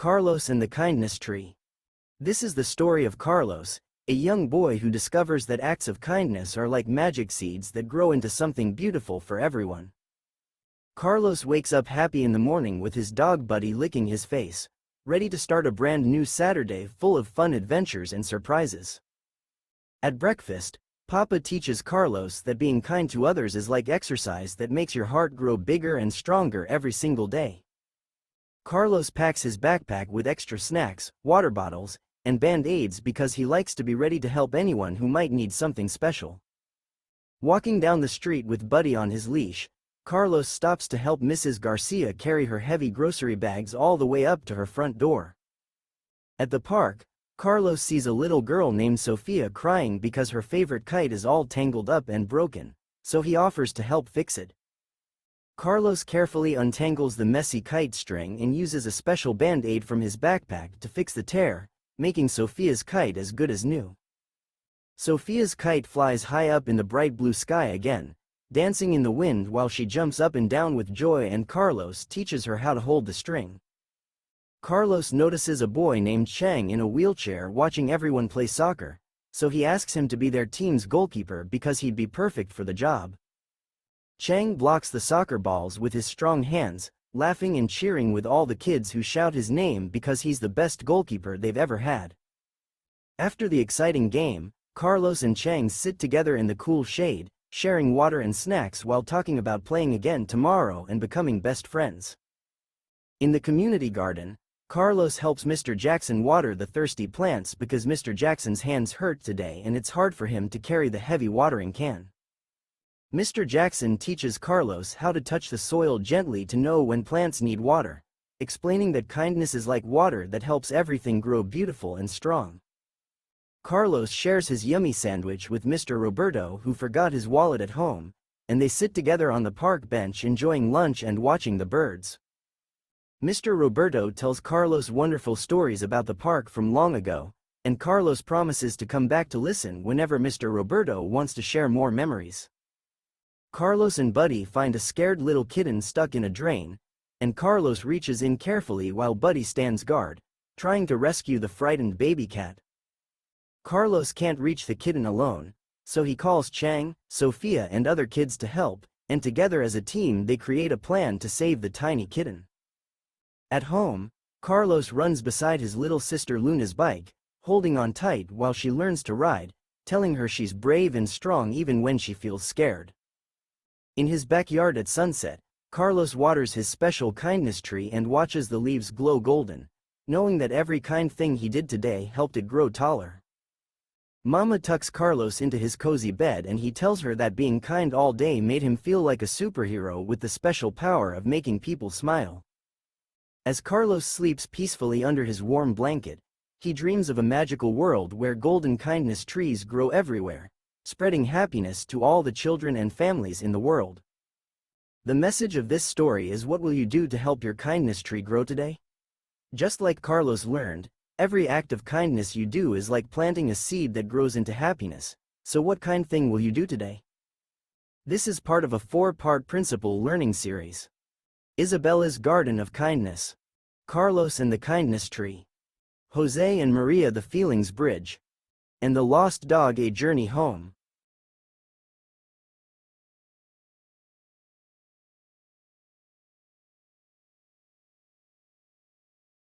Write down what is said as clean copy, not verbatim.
Carlos and the Kindness Tree. This is the story of Carlos, a young boy who discovers that acts of kindness are like magic seeds that grow into something beautiful for everyone. Carlos wakes up happy in the morning with his dog Buddy licking his face, ready to start a brand new Saturday full of fun adventures and surprises. At breakfast, Papa teaches Carlos that being kind to others is like exercise that makes your heart grow bigger and stronger every single day. Carlos packs his backpack with extra snacks, water bottles, and band-aids because he likes to be ready to help anyone who might need something special. Walking down the street with Buddy on his leash, Carlos stops to help Mrs. Garcia carry her heavy grocery bags all the way up to her front door. At the park, Carlos sees a little girl named Sofia crying because her favorite kite is all tangled up and broken, so he offers to help fix it. Carlos carefully untangles the messy kite string and uses a special band-aid from his backpack to fix the tear, making Sofia's kite as good as new. Sofia's kite flies high up in the bright blue sky again, dancing in the wind while she jumps up and down with joy, and Carlos teaches her how to hold the string. Carlos notices a boy named Chang in a wheelchair watching everyone play soccer, so he asks him to be their team's goalkeeper because he'd be perfect for the job. Chang blocks the soccer balls with his strong hands, laughing and cheering with all the kids who shout his name because he's the best goalkeeper they've ever had. After the exciting game, Carlos and Chang sit together in the cool shade, sharing water and snacks while talking about playing again tomorrow and becoming best friends. In the community garden, Carlos helps Mr. Jackson water the thirsty plants because Mr. Jackson's hands hurt today and it's hard for him to carry the heavy watering can. Mr. Jackson teaches Carlos how to touch the soil gently to know when plants need water, explaining that kindness is like water that helps everything grow beautiful and strong. Carlos shares his yummy sandwich with Mr. Roberto, who forgot his wallet at home, and they sit together on the park bench enjoying lunch and watching the birds. Mr. Roberto tells Carlos wonderful stories about the park from long ago, and Carlos promises to come back to listen whenever Mr. Roberto wants to share more memories. Carlos and Buddy find a scared little kitten stuck in a drain, and Carlos reaches in carefully while Buddy stands guard, trying to rescue the frightened baby cat. Carlos can't reach the kitten alone, so he calls Chang, Sofia and other kids to help, and together as a team they create a plan to save the tiny kitten. At home, Carlos runs beside his little sister Luna's bike, holding on tight while she learns to ride, telling her she's brave and strong even when she feels scared. In his backyard at sunset, Carlos waters his special kindness tree and watches the leaves glow golden, knowing that every kind thing he did today helped it grow taller. Mama tucks Carlos into his cozy bed and he tells her that being kind all day made him feel like a superhero with the special power of making people smile. As Carlos sleeps peacefully under his warm blanket, he dreams of a magical world where golden kindness trees grow everywhere, spreading happiness to all the children and families in the world. The message of this story is, what will you do to help your kindness tree grow today? Just like Carlos learned, every act of kindness you do is like planting a seed that grows into happiness, so what kind thing will you do today? This is part of a 4-part principle learning series. Isabella's Garden of Kindness, Carlos and the Kindness Tree, Jose and Maria the Feelings Bridge, and the Lost Dog, A Journey Home.